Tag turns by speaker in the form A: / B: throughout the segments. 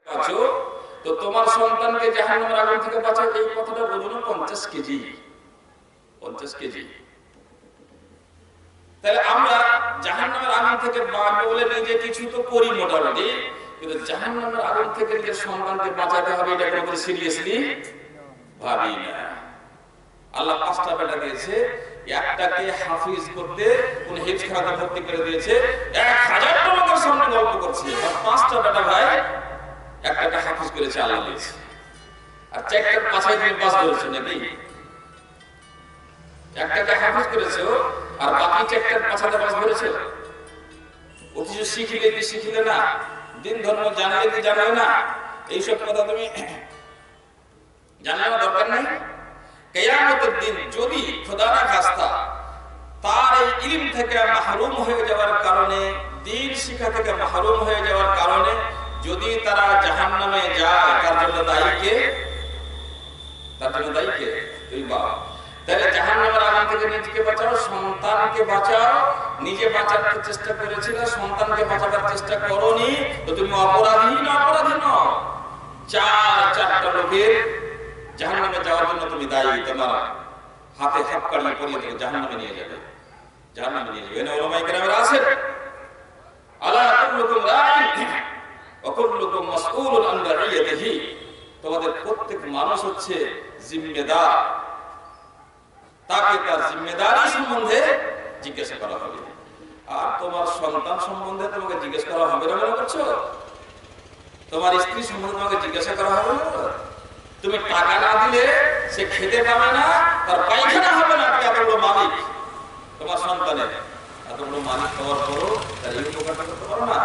A: বাঁচো, তো তোমার সন্তানকে জাহান্নামের আগুন থেকে বাঁচাও, এই কথাটা বলুন 50 কেজি। 50 কেজি। তাহলে আমরা জাহান্নামের আগুন থেকে বাঁচবো বলে নিজে কিছু তো করি মোটামুটি, কিন্তু জাহান্নামের আগুন থেকে নিজের সন্তানকে বাঁচাতে হবে এটা কোনোদিন সিরিয়াসলি ভাবি না। আল্লাহ 5টা বেটা দিয়েছে, একটাকে হাফিজ করতে কোন হিফজখানাতে ভর্তি করে দিয়েছে, 1000 লোকের সামনে গল্প করছে, আর 5টা বেটা ভাই একটাকে হাফিজ করেছে আল্লাহ দিয়েছে। আর 4টার পাছায় তুমি পাস করেছো নাকি? একটাকে হাফিজ করেছো আর বাকি 4টার পাছাতে পাস করেছো। ও কিছু শিখিলে কি শিখিলে না, দিন ধর্ম জানলে কি জানলে না, এইসব কথা তুমি জানার দরকার নাই। কিয়ামতের দিন যদি খোদা না খাস্তা তার এই ইলম থেকে মাহরুম হয়ে যাওয়ার কারণে, দ্বীন শিক্ষা থেকে মাহরুম হয়ে যাওয়ার কারণে যদি তারা জাহান্নামে যায়, তার জন্য দায়ী কে? তার জন্য দায়ী কে? তুই বাবা। তাহলে জাহান্নামের আগুন থেকে নিজেকে বাঁচাও, সন্তানকে বাঁচাও। নিজে বাঁচার চেষ্টা করেছিলে, সন্তানকে বাঁচাবার চেষ্টা করোনি, তো তুমি অপরাধী না অপরাধী নও। 4টা লোকের জাহান্নামে যাওয়ার জন্য তুমি দায়ী। তোমার হাতে হাত কাড়িয়ে পরিয়ে দেবে, জাহান্নামে নিয়ে যাবে, জাহান্নামে নিয়ে যাবে। ওলামায়ে কেরামেরা আছেন, আলা কুল্লুকুম রাইন ওয়া কুল্লুকুম মাসউলুন আন রাইয়াতিহি। তোমাদের প্রত্যেক মানুষ হচ্ছে জিম্মেদার, তাকে তার জিম্মেদারি সম্বন্ধে জিজ্ঞাসা করা হবে। আর তোমার সন্তান সম্বন্ধে তোমাকে জিজ্ঞেস করা হবে না মনে করছো? তোমার স্ত্রী সম্বন্ধে তোমাকে জিজ্ঞাসা করা হবে না? তুমি টাকা না দিলে সে খেতে পাবে না, তার পায়খানা হবে না। এত বড় মালিক তোমার সন্তানের, এত বড় মালিক হওয়ার পরও তার এই উপকারটা করতে পারো না।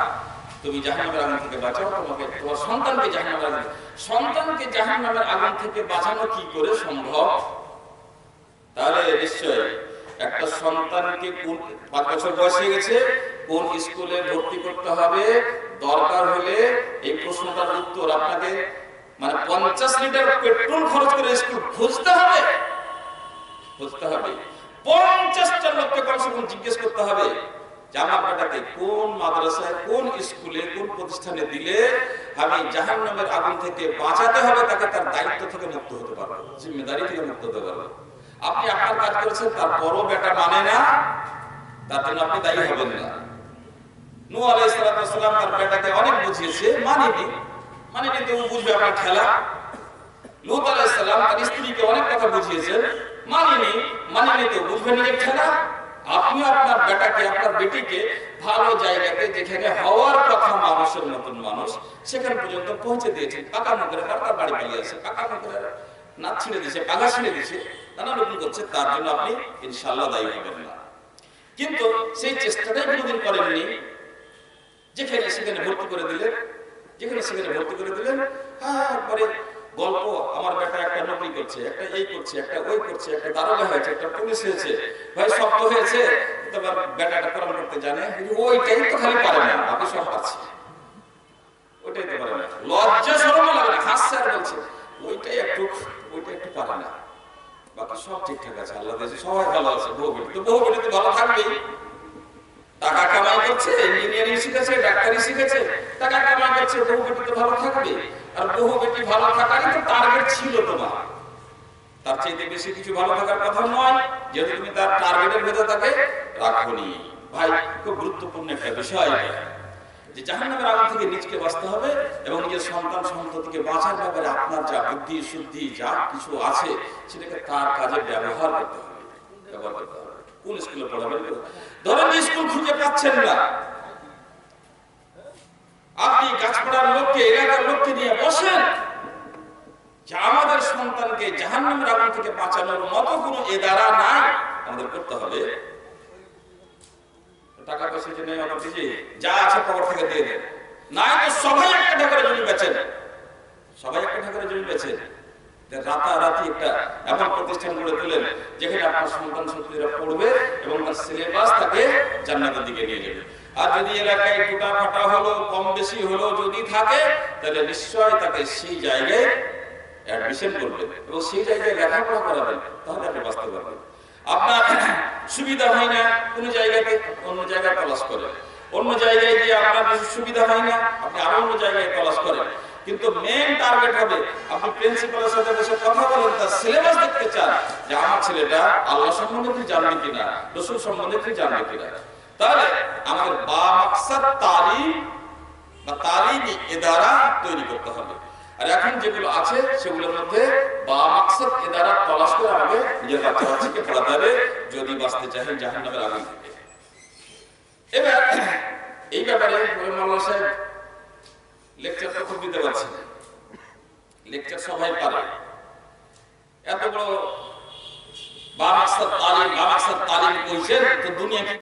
A: তুমি জাহান্নামের আগুন থেকে বাঁচাও, তোমাকে তোমার সন্তানকে জাহান্নামের আগুন, সন্তানকে জাহান্নামের আগুন থেকে বাঁচানো কি করে সম্ভব? তাহলে নিশ্চয় একটা সন্তানকে 5 বছর বয়স হয়ে গেছে, কোন স্কুলে ভর্তি করতে হবে, দরকার হলে এই প্রশ্নটার উত্তর আপনাকে মানে 50 লিটার পেট্রোল খরচ করে স্কুল খুঁজতে হবে, খুঁজতে হবে। 50টা লোককে কমসে কম জিজ্ঞেস করতে হবে যে আমার বেটাকে কোন মাদ্রাসায়, কোন স্কুলে, কোন প্রতিষ্ঠানে দিলে আমি জাহান্নামের আগুন থেকে বাঁচাতে হবে, তাকে তার দায়িত্ব থেকে মুক্ত হতে পারবো, জিম্মেদারি থেকে মুক্ত হতে পারবো। আপনি আপনার কাজ করেছেন, তারপরও বেটা মানে না, তার জন্য আপনি দায়ী হবেন না। নূহ আলাইহিস সালাম তার বেটাকে অনেক বুঝিয়েছে, মানেনি, তো ও বুঝবে আপনার খেলা। লূত আলাইহিস সালাম তার স্ত্রীকে অনেক কথা বুঝিয়েছেন, মানেনি, তো বুঝবে নিজের খেলা। আপনি আপনার বেটাকে, আপনার বেটিকে ভালো জায়গাতে, যেখানে হওয়ার কথা মানুষের মতন মানুষ, সেখানে পর্যন্ত পৌঁছে দিয়েছেন। পাকা মুখের তার বাড়ি পালিয়ে আছে, পাকা মুখের নাচ ছিঁড়ে দিয়েছে, পাগা ছিঁড়ে দিয়েছে, নানা রকম করছে, তার জন্য আপনি ইনশাআল্লাহ দায়ী হবেন না। কিন্তু সেই চেষ্টাটাই কোনোদিন করেননি। যেখানে সেখানে ভর্তি করে দিলেন, যেখানে সেখানে ভর্তি করে দিলেন। পরে গল্প, আমার বেটা একটা নকরি করছে, একটা এই করছে, একটা ওই করছে, একটা দারোগা হয়েছে, একটা পুলিশ হয়েছে, ভাই সব তো হয়েছে, তোমার বেটাটা কোরআন করতে জানে, ওইটাই তো খালি পারে না, বাকি সব পাচ্ছে, ওইটাই তো পারে না। লজ্জা শরম লাগে না, হাসছে আর বলছে ওইটা একটু পারে না, বাকি সব ঠিকঠাক আছে, আল্লাহ দেশে সবাই ভালো আছে। বউ বেটি তো ভালো থাকবেই, টাকা কামাই করছে, ইঞ্জিনিয়ারিং শিখেছে, ডাক্তারি শিখেছে, টাকা কামাই করছে, বউ বেটি তো ভালো থাকবে। আর বউ বেটি ভালো থাকারই তো টার্গেট ছিল তোমার, তার চাইতে বেশি কিছু ভালো থাকার কথা নয়। যেহেতু তুমি তার টার্গেটের ভেতর তাকে রাখোনি। ভাই খুব গুরুত্বপূর্ণ একটা বিষয় যে জাহান্নামের আগুন থেকে নিজকে বাঁচতে হবে এবং নিজের সন্তান সন্ততিকে বাঁচার ব্যাপারে আপনার যা বুদ্ধি শুদ্ধি যা কিছু আছে সেটাকে তার কাজে ব্যবহার করতে হবে, ব্যবহার করতে হবে। কোন স্কুলে পড়াবেন? ধরেন স্কুল খুঁজে পাচ্ছেন না, আপনি গাছপাড়ার লোককে, এলাকার লোককে নিয়ে বসেন যে আমাদের সন্তানকে জাহান্নামের আগুন থেকে বাঁচানোর মতো কোনো এদারা নাই, আমাদের করতে হবে। টাকা পয়সা যে নেই আমার দিদি যা আছে কবর থেকে দিয়ে দেন, নাই তো সবাই একটা ঢাকারে জমি বেচেন, সবাই একটা ঢাকারে জমি বেচেন, রাতারাতি একটা এমন প্রতিষ্ঠান গড়ে তোলেন যেখানে আপনার সন্তান সন্ততিরা পড়বে এবং তার সিলেবাস তাকে জান্নাতের দিকে নিয়ে যাবে। আর যদি এলাকায় টুটা ফাটা হলো, কম বেশি হলো যদি থাকে, তাহলে নিশ্চয় তাকে সেই জায়গায় অ্যাডমিশন করবেন এবং সেই জায়গায় লেখাপড়া করাবেন, তাহলে আপনি বাঁচতে পারবেন। আপনার সুবিধা হয় না কোন জায়গাতে, অন্য জায়গায় তলাশ করেন, অন্য জায়গায় গিয়ে আপনার সুবিধা হয় না, আপনি আরো অন্য জায়গায় তলাশ করেন। কিন্তু মেইন টার্গেট হবে আপনি প্রিন্সিপালের সাথে বসে কথা বলেন, তার সিলেবাস দেখতে চান যে আমার ছেলেটা আল্লাহ সম্বন্ধে কি জানবে কিনা, রাসূল সম্বন্ধে কি জানবে কিনা। তাহলে আমাদের বা মাকসাদ তালিম বা তালিমি ইদারা তৈরি করতে হবে। আর এখন যেগুলো আছে সেগুলোর মধ্যে বা মাকসাদ ইদারা তলাশ করে আমাকে নিজের বাচ্চাকে পড়াতে হবে যদি বাঁচতে চাই জাহান্নামের আগুন থেকে। এবার এই ব্যাপারে মাওলানা সাহেব লেকচার তো খুব দিতে পারছেন, লেকচার সবাই পারে, এত বড় বা মাকসাদ তালিম কইছেন তো দুনিয়া